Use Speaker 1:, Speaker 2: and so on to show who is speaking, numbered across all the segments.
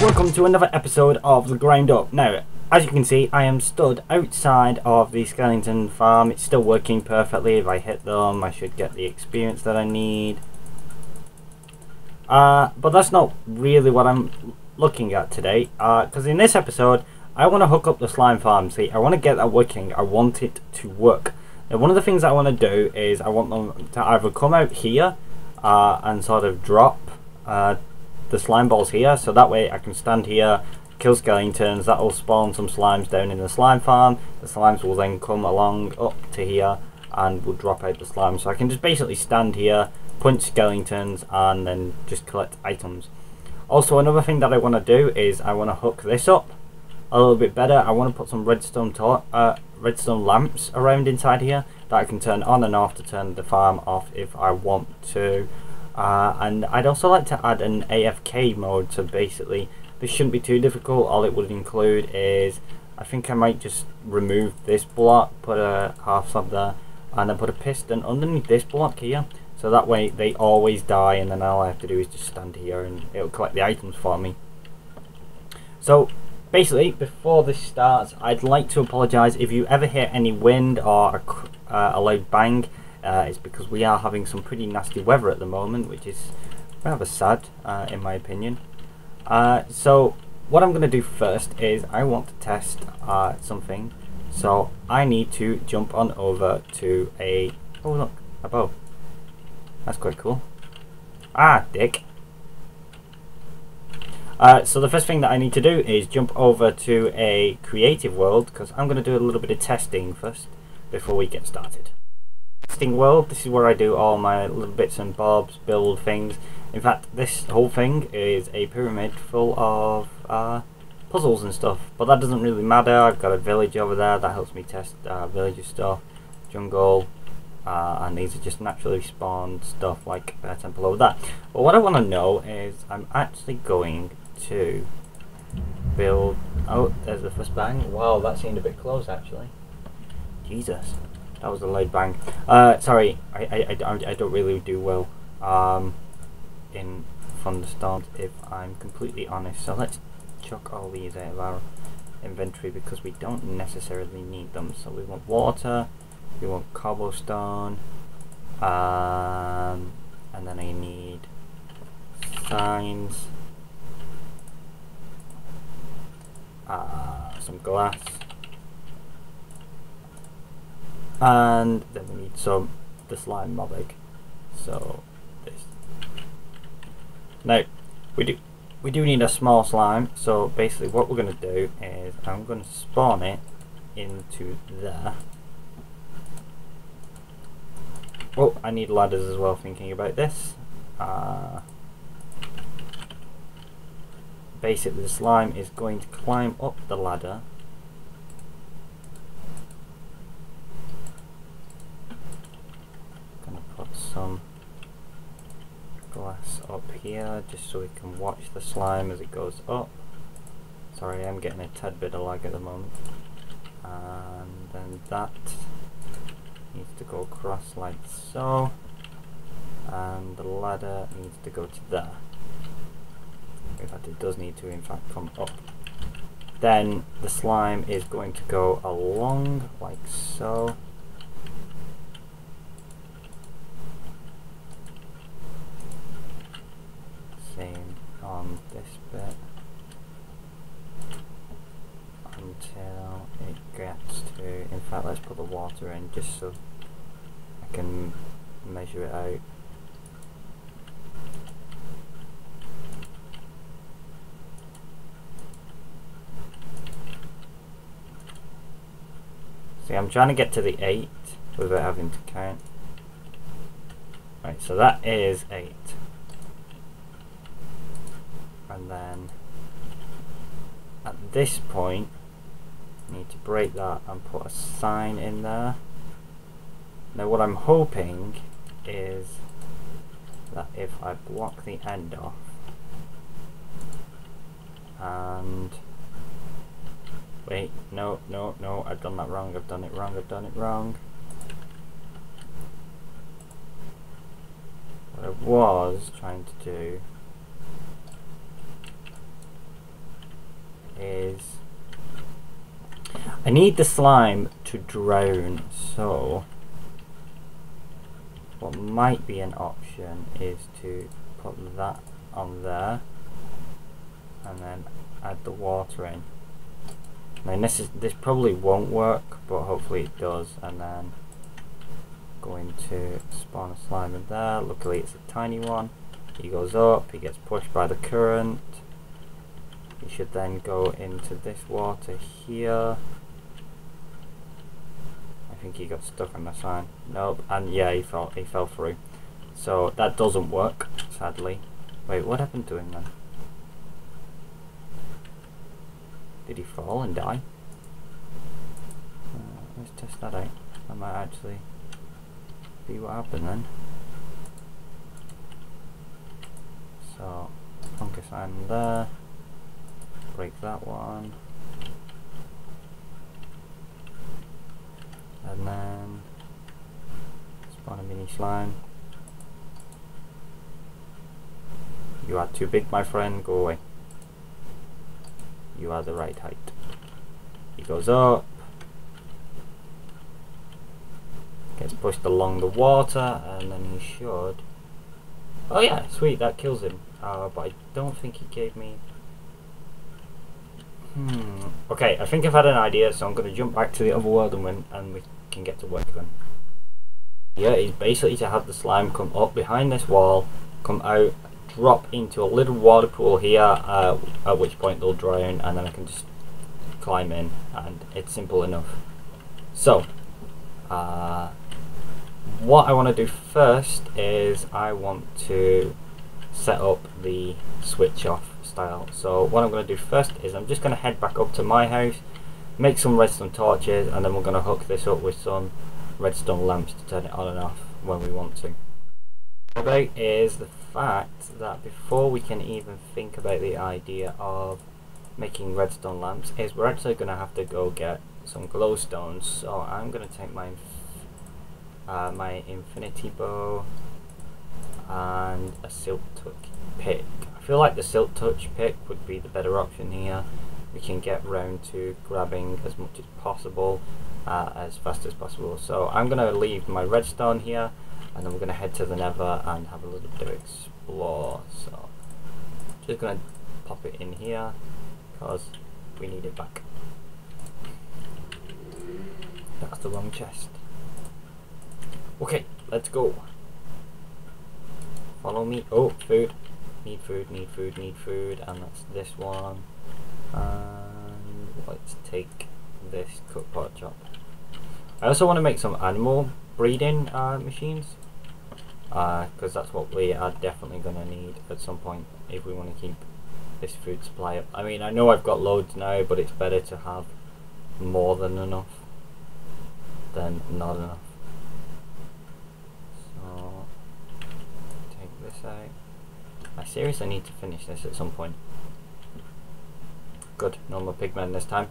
Speaker 1: Welcome to another episode of The Grind Up. Now, as you can see, I am stood outside of the skeleton farm. It's still working perfectly. If I hit them, I should get the experience that I need. But that's not really what I'm looking at today. Because in this episode, I want to hook up the slime farm. See, I want to get that working. I want it to work. Now, one of the things I want to do is I want them to either come out here and sort of drop the slime balls here, so that way I can stand here, kill skeletons. That will spawn some slimes down in the slime farm. The slimes will then come along up to here and will drop out the slime, so I can just basically stand here, punch skeletons, and then just collect items. Also, another thing that I want to do is I want to hook this up a little bit better. I want to put some redstone lamps around inside here that I can turn on and off to turn the farm off if I want to. And I'd also like to add an AFK mode, so basically this shouldn't be too difficult. All it would include is, I think I might just remove this block, put a half slab there, and then put a piston underneath this block here, so that way they always die, and then all I have to do is just stand here and it'll collect the items for me. So basically, before this starts, I'd like to apologise if you ever hear any wind or a loud bang. It's because we are having some pretty nasty weather at the moment, which is rather sad in my opinion. So what I'm going to do first is I want to test something. So I need to jump on over to a... oh look, a bow. That's quite cool. Ah, dick. So the first thing that I need to do is jump over to a creative world, because I'm going to do a little bit of testing first before we get started. World, this is where I do all my little bits and bobs, build things. In fact, this whole thing is a pyramid full of puzzles and stuff, but that doesn't really matter. I've got a village over there that helps me test villager stuff, jungle, and these are just naturally spawned stuff like a temple over there. But what I want to know is I'm actually going to build... oh, there's the first bang. Wow, that seemed a bit close actually. Jesus. That was a loud bang. Sorry, I don't really do well in thunderstorms, if I'm completely honest. So let's chuck all these out of our inventory because we don't necessarily need them. So we want water, we want cobblestone, and then I need signs, some glass. And then we need the slime mob egg. So this. Now we do need a small slime. So basically, what we're going to do is I'm going to spawn it into there. Oh, I need ladders as well. Thinking about this. Basically, the slime is going to climb up the ladder. Some glass up here just so we can watch the slime as it goes up. Sorry, I'm getting a tad bit of lag at the moment. And then that needs to go across like so, and the ladder needs to go to there. In fact, it does need to in fact come up. Then the slime is going to go along like so. Same on this bit until it gets to, in fact let's put the water in just so I can measure it out. See, I'm trying to get to the 8 without having to count. Right, so that is 8. And then at this point I need to break that and put a sign in there. Now what I'm hoping is that if I block the end off and Wait, no, no, no, I've done that wrong, I've done it wrong, I've done it wrong. What I was trying to do is I need the slime to drown, so what might be an option is to put that on there and then add the water in. I mean, this probably won't work, but hopefully it does, and then going to spawn a slime in there. Luckily it's a tiny one. He goes up, he gets pushed by the current. He should then go into this water here. I think he got stuck on the sign. Nope, and yeah, he fell through. So that doesn't work, sadly. Wait, what happened to him then? Did he fall and die? Let's test that out. That might actually be what happened then. So, fungus iron there. Break that one. And then spawn a mini slime. You are too big, my friend, go away. You are the right height. He goes up. Gets pushed along the water, and then he should... Oh yeah, sweet, that kills him. But I don't think he gave me... Okay, I think I've had an idea, so I'm going to jump back to the other world and we can get to work then. Yeah, is basically to have the slime come up behind this wall, come out, drop into a little water pool here, at which point they'll drown, and then I can just climb in, and it's simple enough. So, what I want to do first is I want to set up the switch off style. So what I'm going to do first is I'm just going to head back up to my house, make some redstone torches, and then we're going to hook this up with some redstone lamps to turn it on and off when we want to. About is the fact that before we can even think about the idea of making redstone lamps is we're actually going to have to go get some glowstones. So I'm going to take my my infinity bow and a silk touch pick. I feel like the silk touch pick would be the better option here. We can get round to grabbing as much as possible, as fast as possible. So I'm going to leave my redstone here, and then we're going to head to the nether and have a little bit of explore. So just going to pop it in here because we need it back. That's the wrong chest. Okay, let's go. Follow me. Oh, food. Need food, need food, need food. And that's this one. And let's take this cookpot chop. I also want to make some animal breeding machines. Because that's what we are definitely going to need at some point if we want to keep this food supply up. I mean, I know I've got loads now, but it's better to have more than enough than not enough. So, take this out. I seriously need to finish this at some point. Good, no more pigmen this time.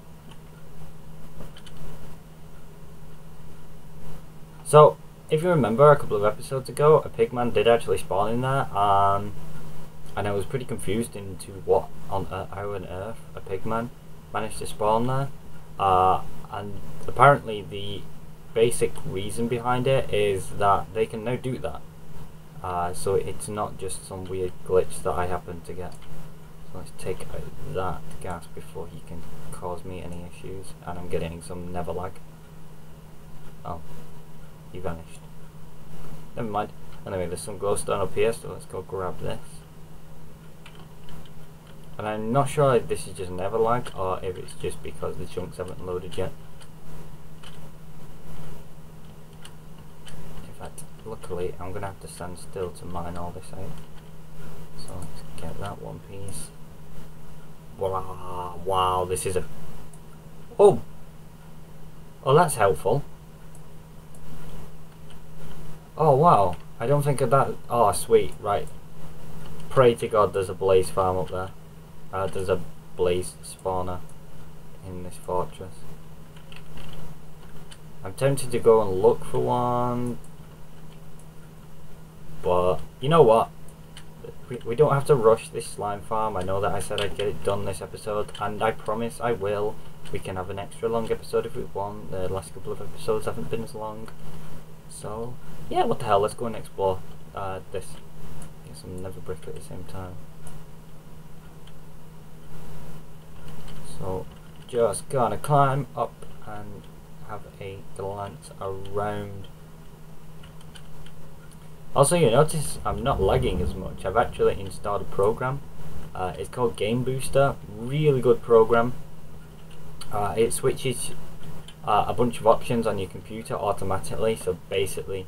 Speaker 1: So, if you remember a couple of episodes ago, a pigman did actually spawn in there, and I was pretty confused into what on how on earth a pigman managed to spawn there. And apparently the basic reason behind it is that they can now do that. So it's not just some weird glitch that I happen to get. So let's take out that gas before he can cause me any issues. And I'm getting some nether lag. Oh, he vanished. Never mind. Anyway, there's some glowstone up here, so let's go grab this. And I'm not sure if this is just nether lag or if it's just because the chunks haven't loaded yet. In fact, luckily I'm going to have to stand still to mine all this out. So let's get that one piece. Wow, wow, this is a... Oh! Oh, that's helpful. Oh, wow. I don't think of that... Oh, sweet, right. Pray to God there's a blaze farm up there. There's a blaze spawner in this fortress. I'm tempted to go and look for one, but you know what? We don't have to rush this slime farm. I know that I said I'd get it done this episode, and I promise I will. We can have an extra long episode if we want. The last couple of episodes haven't been as long. So, yeah, what the hell, let's go and explore this. Get some nether brick at the same time. So, just gonna climb up and have a glance around. Also, you notice I'm not lagging as much. I've actually installed a program. It's called Game Booster. Really good program. It switches a bunch of options on your computer automatically. So basically,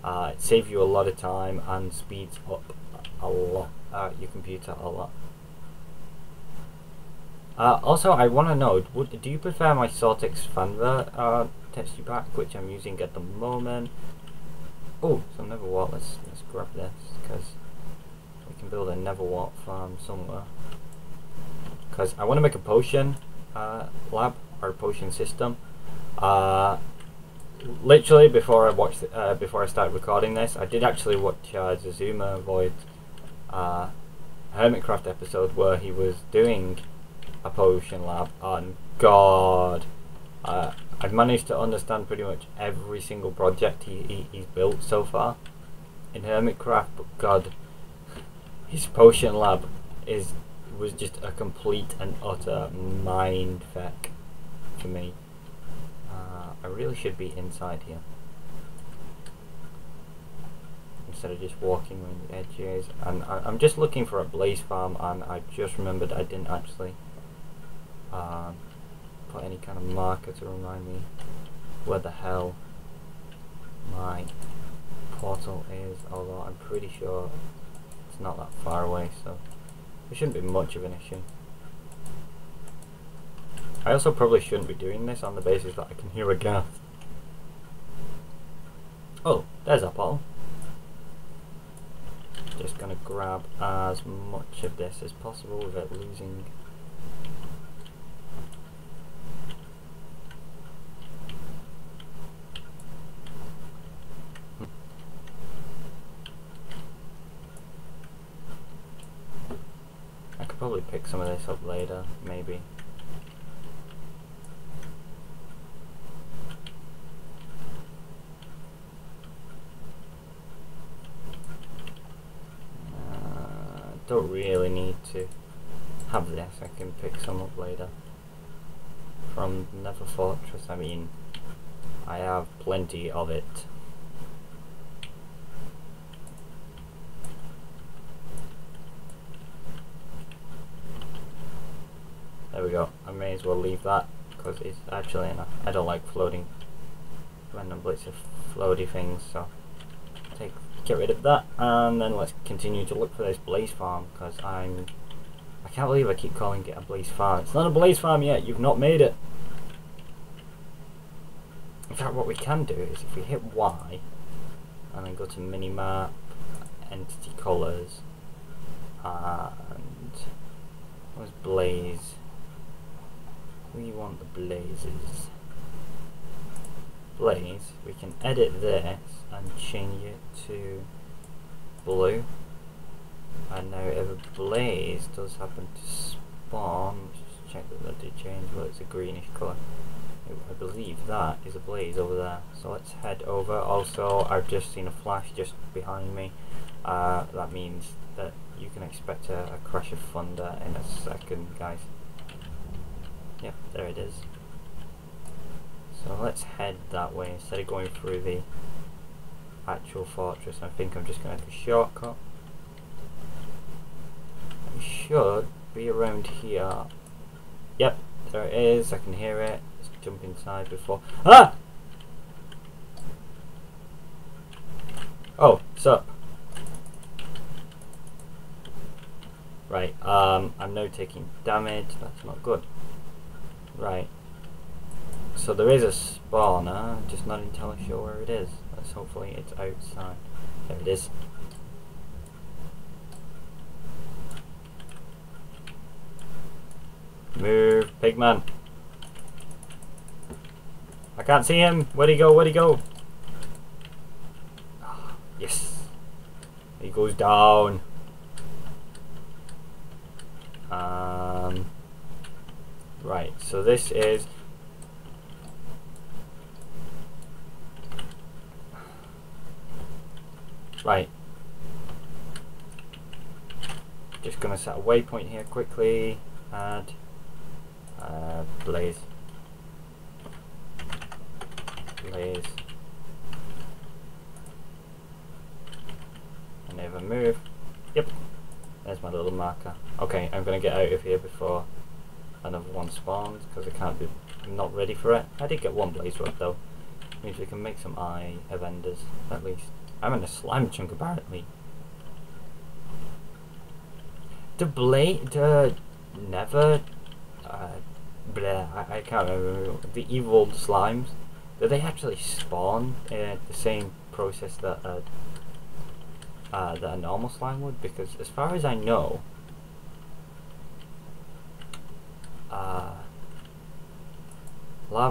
Speaker 1: it saves you a lot of time and speeds up a lot your computer a lot. Also, I want to know, do you prefer my Sortex Fanver texture pack, which I'm using at the moment? Oh, some nether wart. Let's grab this because we can build a nether wart farm somewhere. Because I want to make a potion lab or a potion system. Literally before I started recording this, I did actually watch Xisuma Void Hermitcraft episode where he was doing a potion lab, and God, I've managed to understand pretty much every single project he's built so far in Hermitcraft, but God, his potion lab was just a complete and utter mind feck for me. I really should be inside here instead of just walking around the edges. And I'm just looking for a blaze farm, and I just remembered I didn't actually put any kind of marker to remind me where the hell my portal is, although I'm pretty sure it's not that far away, so it shouldn't be much of an issue. I also probably shouldn't be doing this on the basis that I can hear a ghast. Oh, there's a portal. Just gonna grab as much of this as possible without losing. I could probably pick some of this up later, maybe. Don't really need to have this. I can pick some up later from Nether Fortress. I mean, I have plenty of it. There we go. I may as well leave that because it's actually enough. I don't like floating random bits of floaty things, so get rid of that, and then let's continue to look for this blaze farm, because I can't believe I keep calling it a blaze farm. It's not a blaze farm yet. You've not made it. In fact, what we can do is if we hit Y and then go to minimap, entity colors, and where's blaze? We want the blazes. Blaze, we can edit this and change it to blue, and now if a blaze does happen to spawn, just check that did change, well, it's a greenish colour. I believe that is a blaze over there, so let's head over. Also, I've just seen a flash just behind me. That means that you can expect a crash of thunder in a second, guys. Yep, there it is. So let's head that way instead of going through the actual fortress. I think I'm just going to have a shortcut. It should be around here. Yep, there it is. I can hear it. Let's jump inside before. Ah! Oh, sup? Right, I'm now taking damage. That's not good. Right. So there is a spawner, just not entirely sure where it is. Let's hopefully it's outside. There it is. Move, pigman. can't see him. Where'd he go? Where'd he go? Oh, yes. He goes down. Right, so this is... Right. Just gonna set a waypoint here quickly. Add blaze. Blaze. And never move. Yep. There's my little marker. Okay, I'm gonna get out of here before another one spawns because I can't be. I'm not ready for it. I did get one blaze rod though. Means we can make some eye of enders at least. I'm in a slime chunk apparently. The blade, never, I can't remember. The evil slimes, do they actually spawn the same process that a normal slime would? Because as far as I know, lava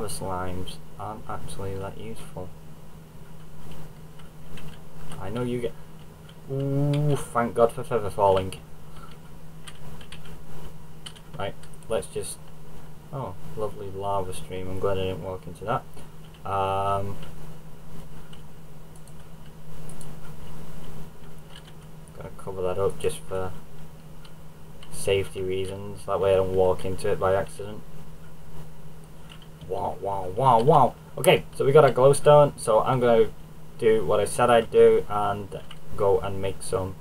Speaker 1: slimes aren't actually that useful. I know you get... Ooh, thank God for feather falling. Right, let's just... Oh, lovely lava stream. I'm glad I didn't walk into that. Gonna cover that up just for safety reasons. That way I don't walk into it by accident. Wow, wow, wow, wow. Okay, so we got a glowstone. So I'm gonna do what I said I'd do and go and make some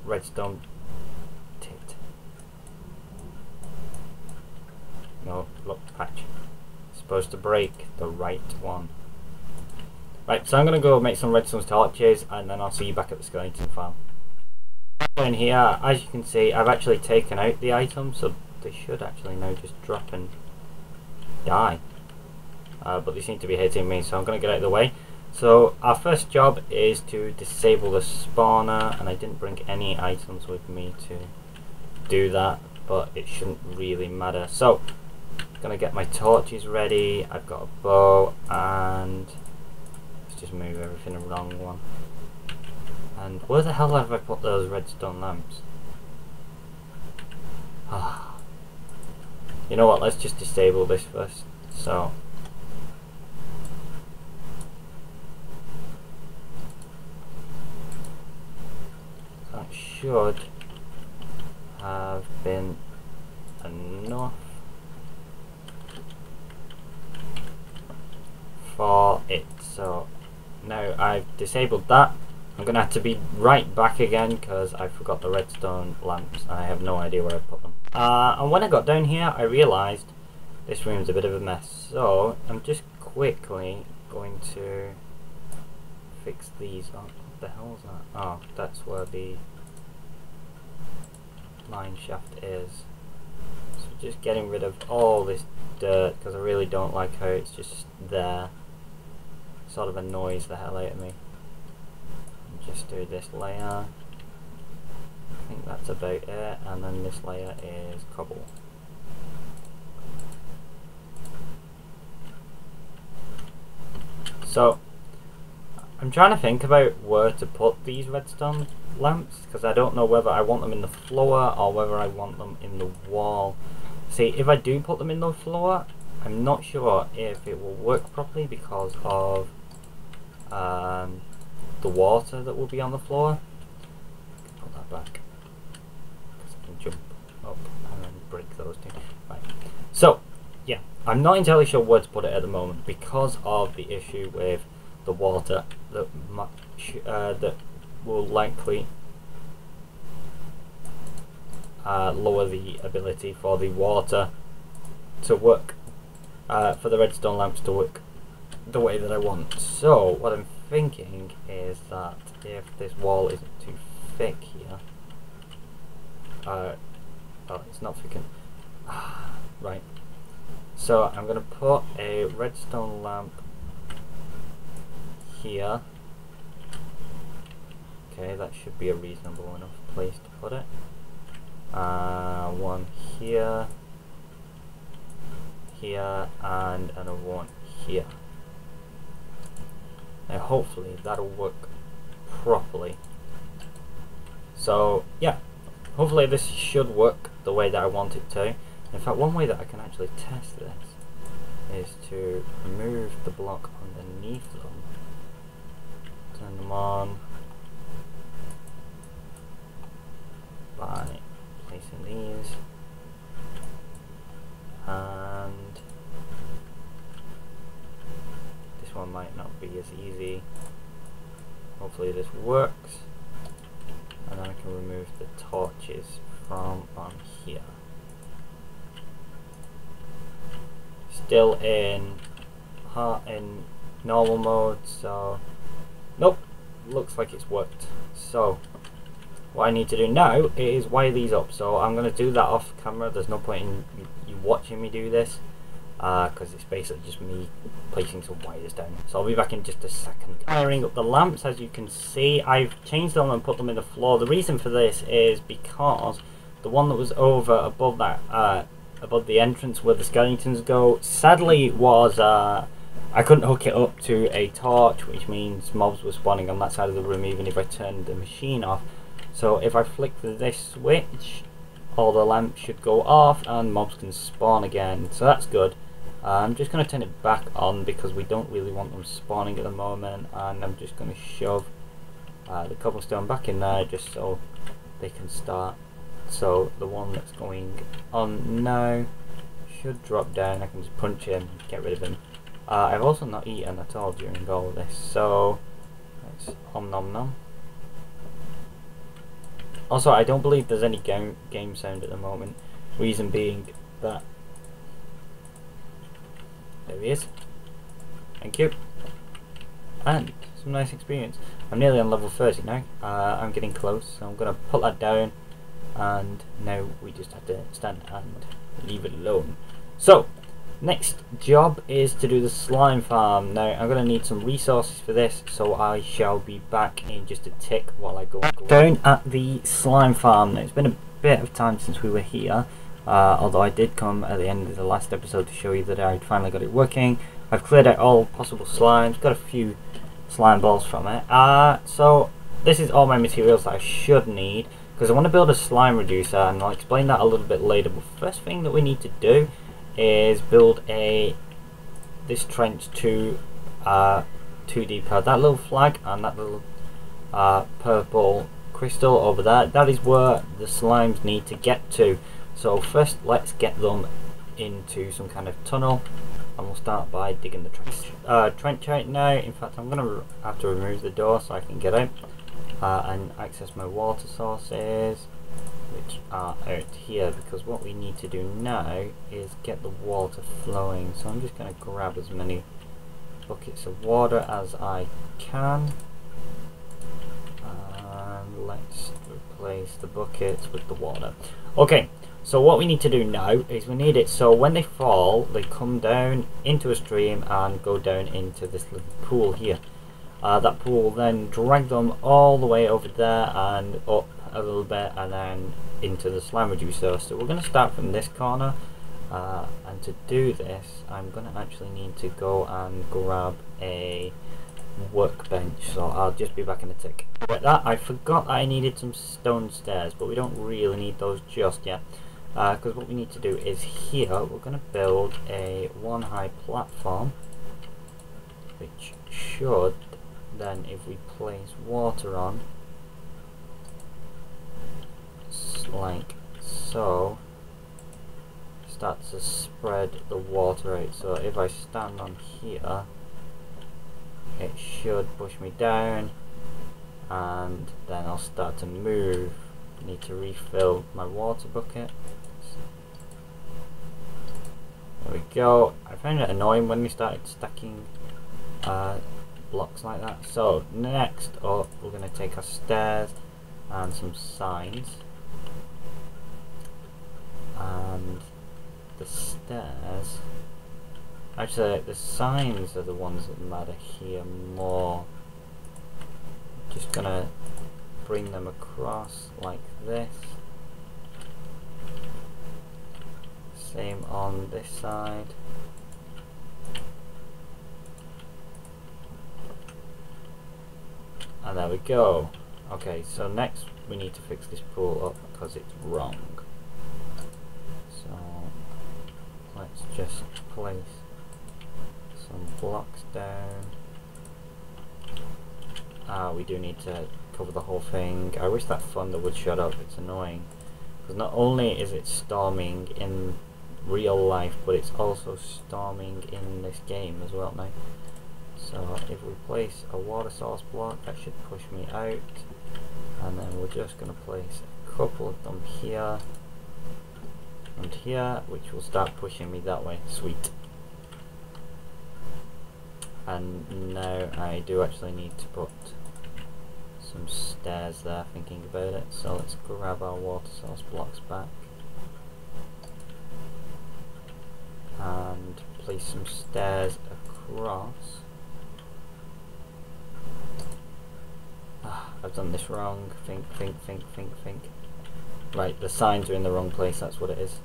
Speaker 1: redstone tit. No, look, patch. Supposed to break the right one. Right, so I'm gonna go make some redstone torches and then I'll see you back at the skeleton farm. In here, as you can see, I've actually taken out the items, so they should actually now just drop and die. But they seem to be hitting me, so I'm gonna get out of the way. So our first job is to disable the spawner, and I didn't bring any items with me to do that, but it shouldn't really matter. So I'm gonna get my torches ready. I've got a bow, and let's just move everything along one. And where the hell have I put those redstone lamps? You know what, let's just disable this first. So that should have been enough for it. So now I've disabled that. I'm going to have to be right back again because I forgot the redstone lamps and I have no idea where I put them. And when I got down here I realised this room's a bit of a mess, so I'm just quickly going to fix these. Oh, what the hell is that? Oh, that's where the mine shaft is. So just getting rid of all this dirt because I really don't like how it's just there. Sort of annoys the hell out of me. Just do this layer. I think that's about it, and then this layer is cobble. So I'm trying to think about where to put these redstone lamps because I don't know whether I want them in the floor or whether I want them in the wall. See, if I do put them in the floor, I'm not sure if it will work properly because of the water that will be on the floor. Put that back because I can jump up and then break those two. Right. So yeah, I'm not entirely sure where to put it at the moment because of the issue with the water that that will likely lower the ability for the water to work, for the redstone lamps to work the way that I want. So what I'm thinking is that if this wall isn't too thick here, oh, it's not thick enough. Right. So I'm going to put a redstone lamp here. Okay, that should be a reasonable enough place to put it. One here, here, and another one here. hopefully that'll work properly. So yeah, hopefully this should work the way that I want it to. In fact, one way that I can actually test this is to remove the block underneath them, turn them on by placing these, and this one might not be as easy. Hopefully this works, and then I can remove the torches from on here. Still in normal mode, so nope, looks like it's worked. So what I need to do now is wire these up. So I'm going to do that off camera. There's no point in you watching me do this, because it's basically just me placing some wires down. So I'll be back in just a second. Wiring up the lamps, as you can see, I've changed them and put them in the floor. The reason for this is because the one that was over above that above the entrance where the skeletons go, sadly was I couldn't hook it up to a torch, which means mobs were spawning on that side of the room even if I turned the machine off. So if I flick this switch, all the lamps should go off and mobs can spawn again, so that's good. I'm just going to turn it back on because we don't really want them spawning at the moment, and I'm just going to shove the cobblestone back in there just so they can start. So the one that's going on now should drop down. I can just punch him, get rid of him. I've also not eaten at all during all of this, so let's om nom nom. Also, I don't believe there's any game sound at the moment. Reason being that there he is. Thank you. And some nice experience. I'm nearly on level 30 now. I'm getting close, so I'm gonna put that down. And now we just have to stand and leave it alone. So next job is to do the slime farm. Now I'm going to need some resources for this, so I shall be back in just a tick while I go down at the slime farm. Now it's been a bit of time since we were here, although I did come at the end of the last episode to show you that I'd finally got it working. I've cleared out all possible slimes, got a few slime balls from it. So this is all my materials that I should need, because I want to build a slime reducer, and I'll explain that a little bit later. But first thing that we need to do is build this trench to 2D pad. That little flag and that little purple crystal over there, that is where the slimes need to get to. So first let's get them into some kind of tunnel, and we'll start by digging the trench out now. In fact, I'm going to have to remove the door so I can get out and access my water sources, which are out here, because what we need to do now is get the water flowing. So I'm just going to grab as many buckets of water as I can, and let's replace the buckets with the water. Okay, so what we need to do now is we need it so when they fall, they come down into a stream and go down into this little pool here. That pool will then drag them all the way over there and up a little bit, and then into the slime reducer. So we're going to start from this corner, and to do this I'm going to actually need to go and grab a workbench, so I'll just be back in a tick. Like that, I forgot that I needed some stone stairs, but we don't really need those just yet, because what we need to do is here we're going to build a one high platform, which should then, if we place water on like so, start to spread the water out. So if I stand on here, it should push me down, and then I'll start to move. I need to refill my water bucket. There we go. I found it annoying when we started stacking blocks like that. So next up we're going to take our stairs and some signs, and the stairs, actually the signs are the ones that matter here more. Just gonna bring them across like this, same on this side. And there we go. Okay, so next we need to fix this pool up because it's wrong. So let's just place some blocks down. We do need to cover the whole thing. I wish that thunder would shut up, it's annoying. Because not only is it storming in real life, but it's also storming in this game as well now. So if we place a water source block, that should push me out. And then we're just going to place a couple of them here and here, which will start pushing me that way. Sweet. And now I do actually need to put some stairs there, thinking about it. So let's grab our water source blocks back and place some stairs across. I've done this wrong. Think. Right, the signs are in the wrong place, that's what it is.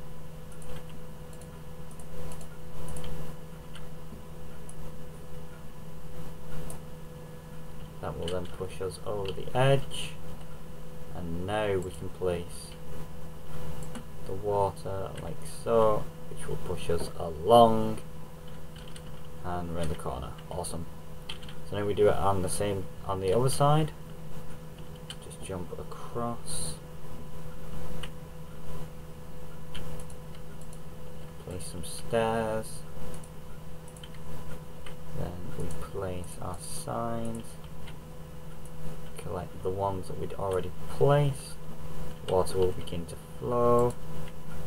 Speaker 1: That will then push us over the edge. And now we can place the water like so, which will push us along and around the corner. Awesome. So now we do it on the other side. Just jump across. Place some stairs. Then we place our signs. Collect the ones that we'd already placed. Water will begin to flow.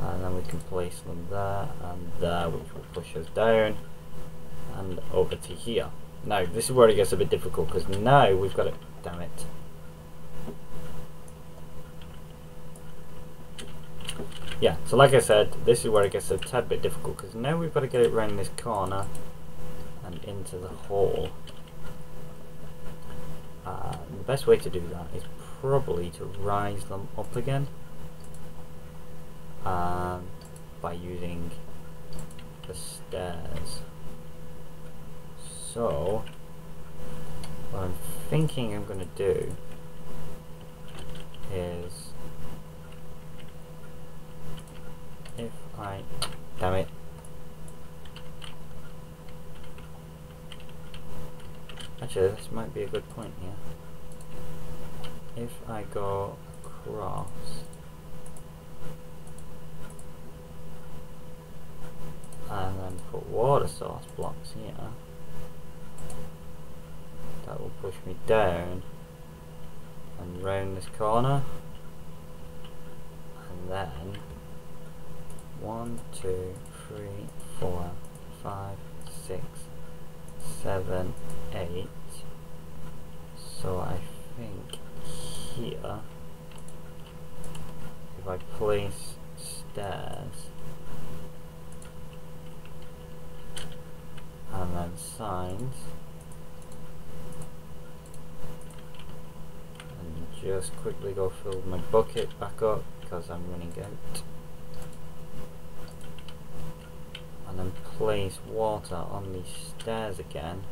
Speaker 1: And then we can place them there and there, which will push us down and over to here. Now, this is where it gets a bit difficult, because now we've got it. Damn it. Yeah, so like I said, this is where it gets a tad bit difficult, because now we've got to get it around this corner and into the hole. The best way to do that is probably to rise them up again by using the stairs. So what I'm thinking I'm going to do is, if I, damn it, actually this might be a good point here. If I go across and then put water source blocks here, that will push me down and round this corner, and then 1, 2, 3, 4, 5, 6, 7, 8. So I think here, if I place stairs and then signs, and just quickly go fill my bucket back up because I'm running out, and then place water on these stairs again.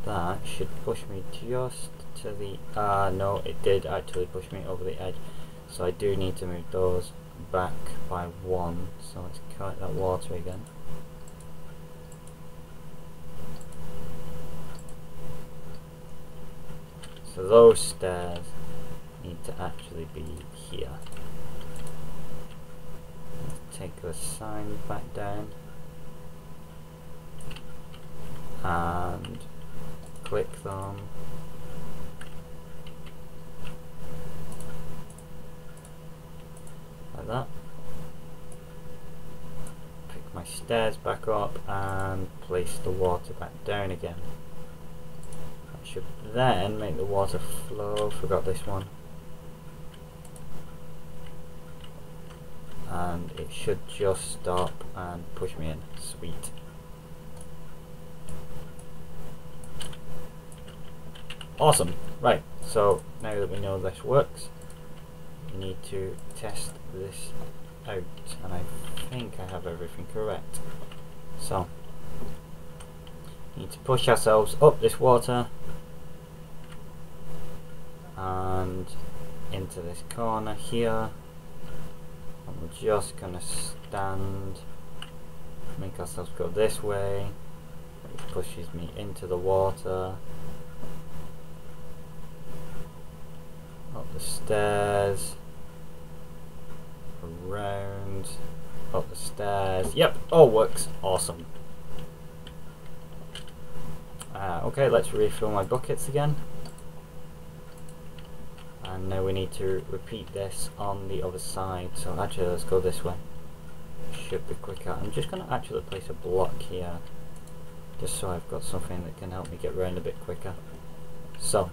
Speaker 1: That should push me just to the, no, it did actually push me over the edge, so I do need to move those back by 1, so let's cut that water again. So those stairs need to actually be here. Let's take the sign back down and click them. Like that. Pick my stairs back up and place the water back down again. That should then make the water flow. Forgot this one. And it should just stop and push me in. Sweet. Awesome. Right, so now that we know this works, we need to test this out, and I think I have everything correct. So Need to push ourselves up this water and into this corner here, and we're just gonna stand, make ourselves go this way. It pushes me into the water, up the stairs, around, up the stairs. Yep, all works. Awesome. Okay, let's refill my buckets again. And now we need to repeat this on the other side. So actually, let's go this way. Should be quicker. I'm just going to actually place a block here, just so I've got something that can help me get around a bit quicker. So,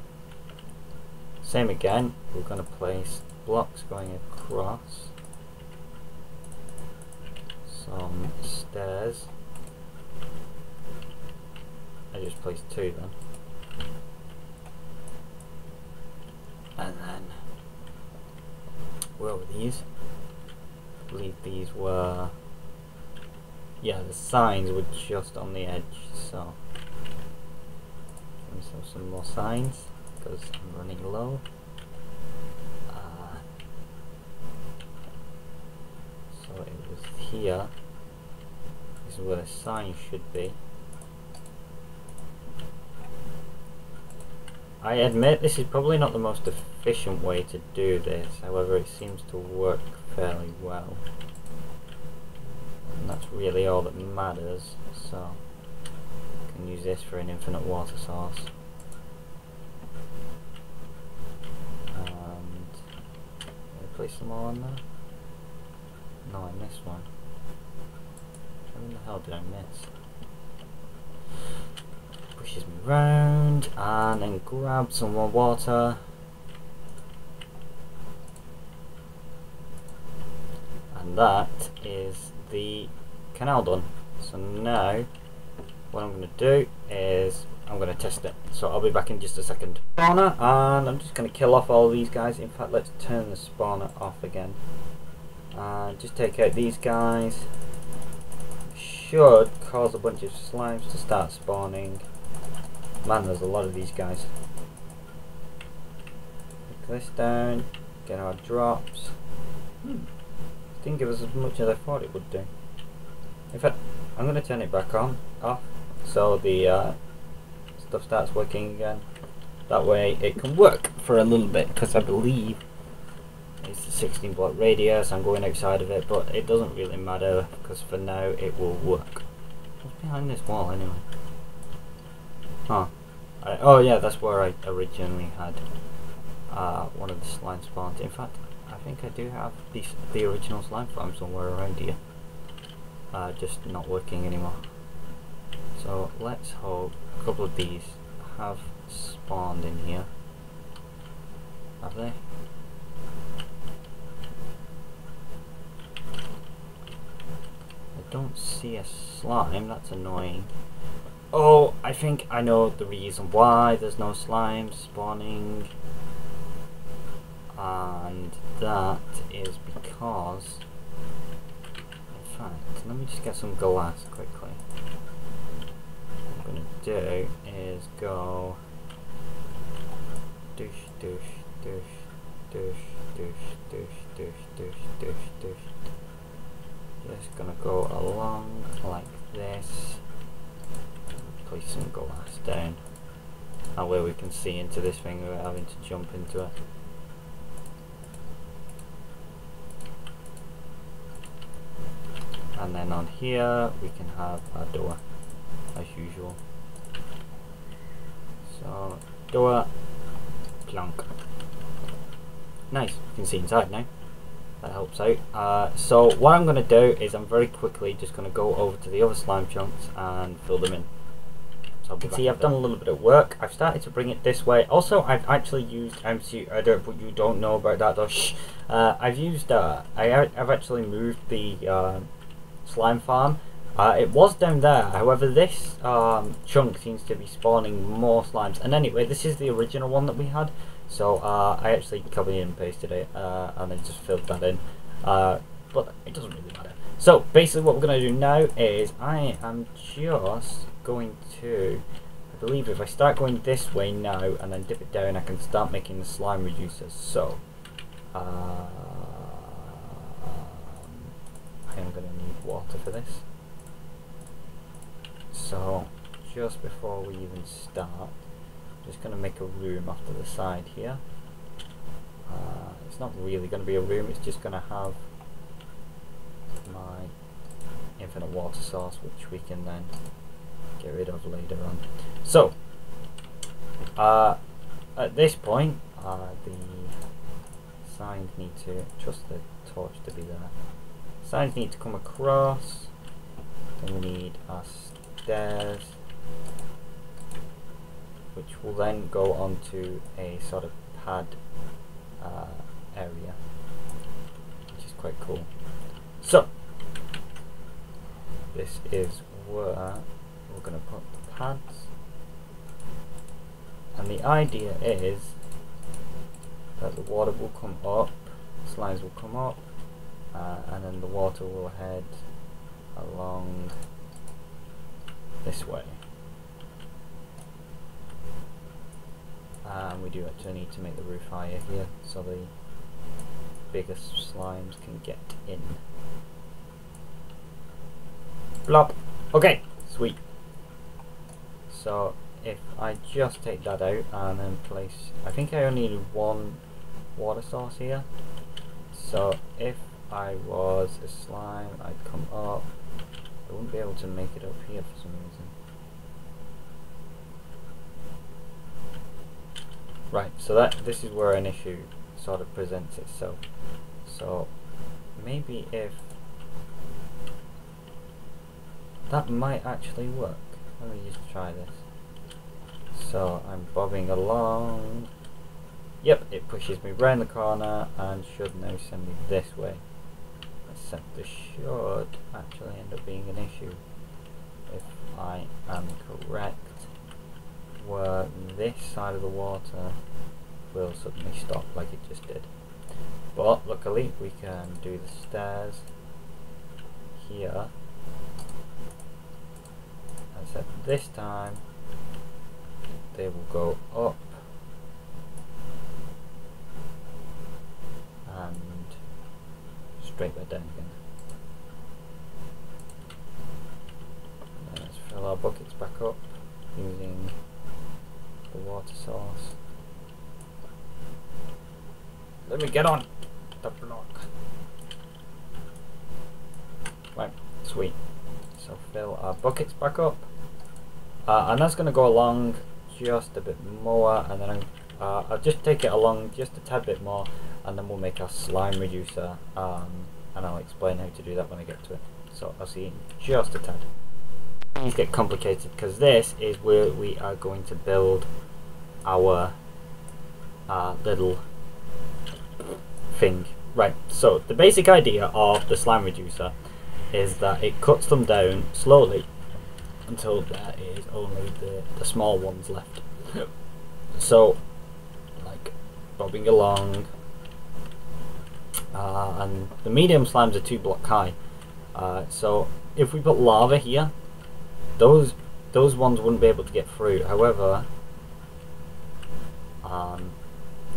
Speaker 1: same again. We're going to place blocks going across some stairs. I just placed 2 then. And then, where were these? I believe these were, yeah, the signs were just on the edge, so give myself some more signs because I'm running low. So it was here. This is where the sign should be. I admit this is probably not the most efficient way to do this, however it seems to work fairly well. And that's really all that matters, so I can use this for an infinite water source. And can I place them all on there? No, I missed one. What the hell did I miss? Pushes me round and then grab some more water. And that is the canal done. So now what I'm going to do is I'm going to test it. So I'll be back in just a second. Spawner, and I'm just going to kill off all these guys. In fact, let's turn the spawner off again. Just take out these guys. Should cause a bunch of slimes to start spawning. Man, there's a lot of these guys. Take this down, get our drops. Didn't give us as much as I thought it would do. In fact, I'm going to turn it back on, off, so the stuff starts working again. That way it can work for a little bit, because I believe it's a 16 block radius. I'm going outside of it, but it doesn't really matter, because for now it will work. What's behind this wall anyway? Huh. Oh yeah, that's where I originally had one of the slime spawns. In fact, I think I do have the original slime farm somewhere around here. Just not working anymore. So let's hope a couple of these have spawned in here. Have they? I don't see a slime, that's annoying. Oh, I think I know the reason why there's no slimes spawning. And that is because, in fact, let me just get some glass quickly. What I'm going to do is go douche, douche, douche, douche, douche, douche, douche, douche, douche, douche. Just going to go along like this. Place some glass down. That way we can see into this thing without having to jump into it. And then on here we can have a door, as usual. So, door, plonk. Nice, you can see inside now. That helps out. So what I'm going to do is I'm very quickly just going to go over to the other slime chunks and fill them in. So see, I've done a little bit of work. I've started to bring it this way. Also, I've actually used but you don't know about that though. Shh. I've used I've actually moved the slime farm. It was down there, however this chunk seems to be spawning more slimes. And anyway, this is the original one that we had, so I actually copied and pasted it and then just filled that in, but it doesn't really matter. So basically what we're going to do now is I am just going to, I believe if I start going this way now and then dip it down, I can start making the slime reducers. So I am going to need water for this. So just before we even start, I'm just going to make a room off to the side here. It's not really going to be a room, it's just going to have my infinite water source, which we can then get rid of later on. So at this point the signs need to trust the torch to be there. Signs need to come across, then we need our stairs, which will then go onto a sort of pad area, which is quite cool. So this is where we're going to put the pads, and the idea is that the water will come up, slimes will come up, and then the water will head along this way. And we do actually need to make the roof higher here so the biggest slimes can get in. Blop. Okay, sweet. So if I just take that out and then place, I think I only need one water source here. So if I was a slime, I'd come up. I wouldn't be able to make it up here for some reason. Right, so this is where an issue sort of presents itself. So maybe if that might actually work. Let me just try this. So I'm bobbing along. Yep, it pushes me round the corner and should now send me this way. Except this should actually end up being an issue if I am correct, where this side of the water will suddenly stop like it just did. But luckily we can do the stairs here, except this time they will go up and straight back down again. And let's fill our buckets back up using the water source. Let me get on the block. Right, sweet. So fill our buckets back up, and that's going to go along just a bit more, and then I'll just take it along just a tad bit more, and then we'll make our slime reducer, and I'll explain how to do that when I get to it. So I'll see you in just a tad. Things get complicated because this is where we are going to build our little thing. Right, so the basic idea of the slime reducer is that it cuts them down slowly until there is only the small ones left. So like bobbing along, and the medium slimes are 2 blocks high, so if we put lava here, those ones wouldn't be able to get through. However,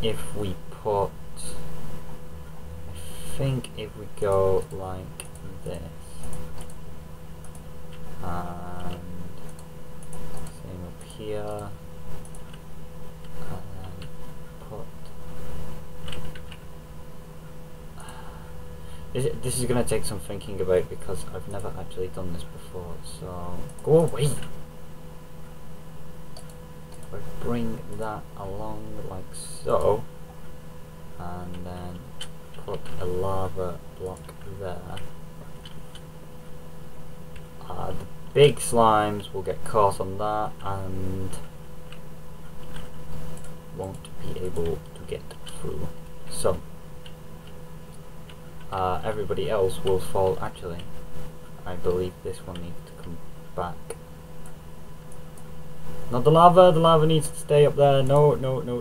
Speaker 1: if we put, I think if we go like this, and same up here, and then put, this is going to take some thinking about because I've never actually done this before, so go away. If I bring that along like so, and then put a lava block there, the big slimes will get caught on that and won't be able to get through. So everybody else will fall. Actually, I believe this one needs to come back. Not the lava needs to stay up there. No,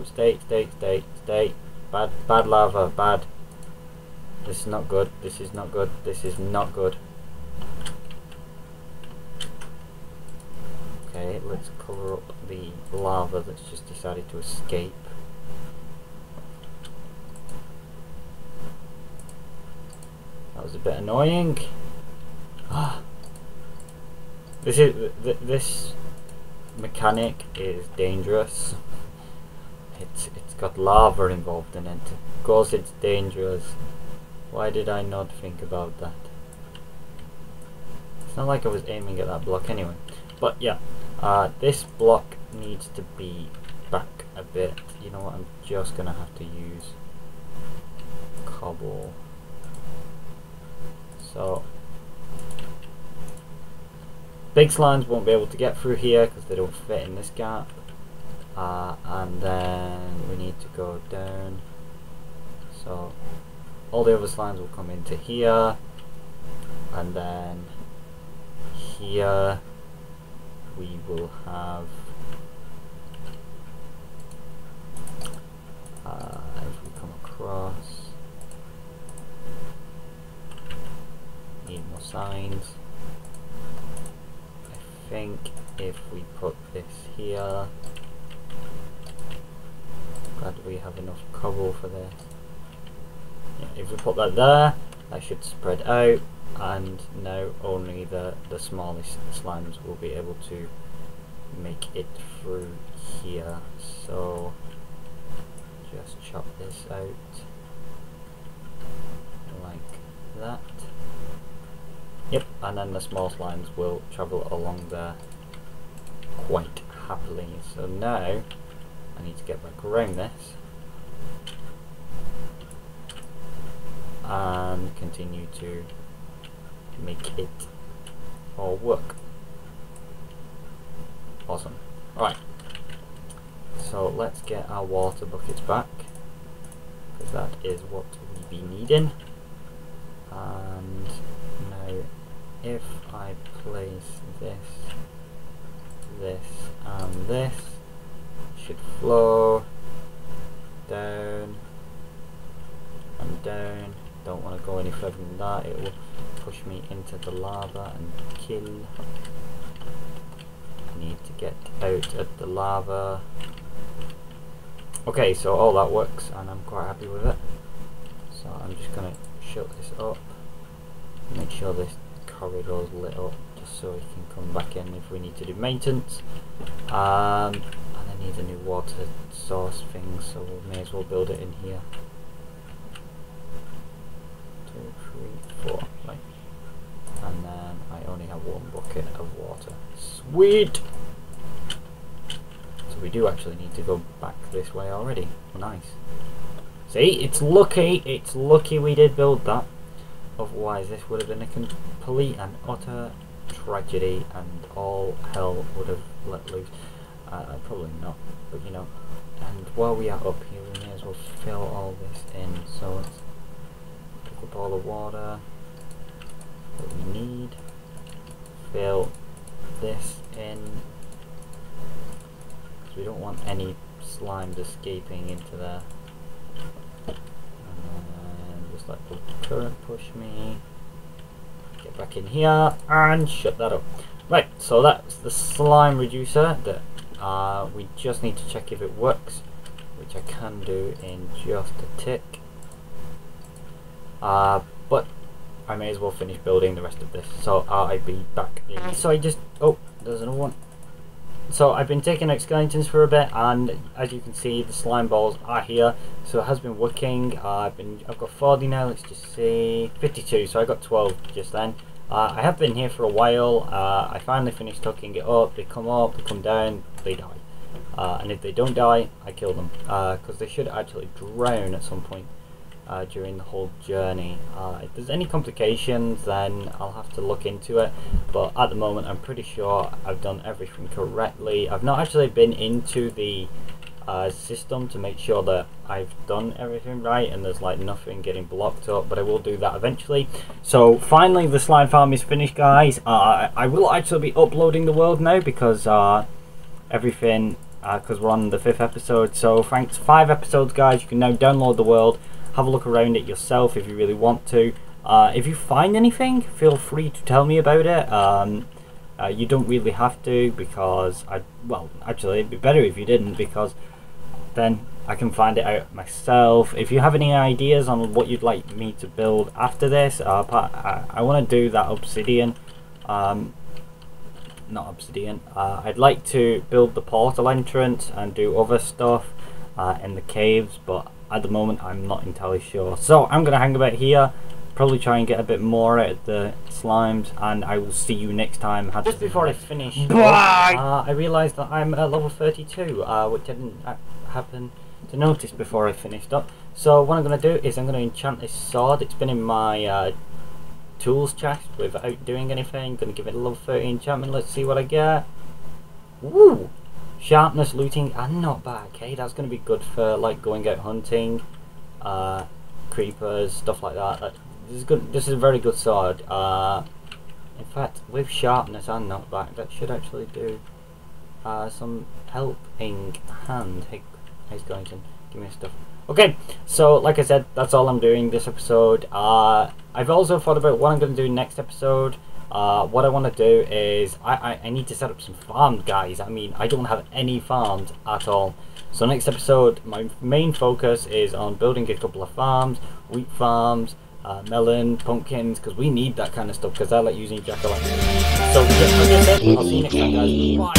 Speaker 1: stay. Bad lava, bad. This is not good, this is not good, this is not good. let's cover up the lava that's just decided to escape. That was a bit annoying. This mechanic is dangerous. It's got lava involved in it. Of course it's dangerous. Why did I not think about that? It's not like I was aiming at that block anyway. But yeah, this block needs to be back a bit. You know what, I'm just gonna have to use cobble. So big slimes won't be able to get through here because they don't fit in this gap. And then we need to go down. So all the other slimes will come into here, and then here we will have if we come across, need more signs. I think if we put this here, glad we have enough cobble for this. Yeah, if we put that there, that should spread out, and now only the smallest slimes will be able to make it through here. So just chop this out like that. Yep, and then the small slimes will travel along there quite happily. So now I need to get back around this and continue to make it all work. Awesome. Right, so let's get our water buckets back, because that is what we be needing. And now if I place this, and this, should flow down and down. Don't want to go any further than that, it will push me into the lava and kill. Need to get out of the lava. Okay, so all that works and I'm quite happy with it. So I'm just going to shut this up, make sure this corridor is lit up just so we can come back in if we need to do maintenance. And I need a new water source thing, so we may as well build it in here. 2, 3, 4, right. And then I only have 1 bucket of water. Sweet! So we do actually need to go back this way already. Nice. See, it's lucky we did build that. Otherwise this would have been a complete and utter tragedy and all hell would have let loose. Probably not, but you know. And while we are up here we may as well fill all this in. So let's pick up all the water that we need, fill this in, because we don't want any slimes escaping into there. And just let the current push me, get back in here and shut that up. Right, so that's the slime reducer that we just need to check if it works, which I can do in just a tick. But I may as well finish building the rest of this, so I'll be back in. So there's another one. So I've been taking out skeletons for a bit, and as you can see the slime balls are here, so it has been working. I've got 40 now, let's just see, 52, so I got 12 just then. I have been here for a while. I finally finished hooking it up. They come up, they come down, they die. And if they don't die, I kill them, because they should actually drown at some point during the whole journey. If there's any complications, then I'll have to look into it, but at the moment I'm pretty sure I've done everything correctly. I've not actually been into the system to make sure that I've done everything right and there's like nothing getting blocked up, but I will do that eventually. So finally the slime farm is finished, guys. I will actually be uploading the world now, because everything, because we're on the 5th episode, so thanks 5 episodes, guys. You can now download the world, have a look around it yourself if you really want to. If you find anything, feel free to tell me about it. You don't really have to, because well, actually it'd be better if you didn't, because then I can find it out myself. If you have any ideas on what you'd like me to build after this, I want to do that obsidian, not obsidian, I'd like to build the portal entrance and do other stuff in the caves, but at the moment I'm not entirely sure. So I'm going to hang about here, probably try and get a bit more out of the slimes, and I will see you next time. Just before I finish, I realised that I'm at level 32, which I didn't happen to notice before I finished up. So what I'm going to do is I'm going to enchant this sword. It's been in my tools chest without doing anything. Going to give it a level 30 enchantment. Let's see what I get. Woo! Sharpness, looting, and not bad. Okay, that's going to be good for like going out hunting, creepers, stuff like that. This is good. This is a very good sword. In fact, with sharpness and not back, that should actually do some helping hand. Hey, going to give me stuff. Okay, so like I said, that's all I'm doing this episode. I've also thought about what I'm going to do next episode. What I want to do is I need to set up some farms, guys. I mean, I don't have any farms at all. So next episode, my main focus is on building a couple of farms, wheat farms, melon, pumpkins, because we need that kind of stuff, because I like using jack-o'-lantern. So like I said, I'll see you next time, guys. Bye.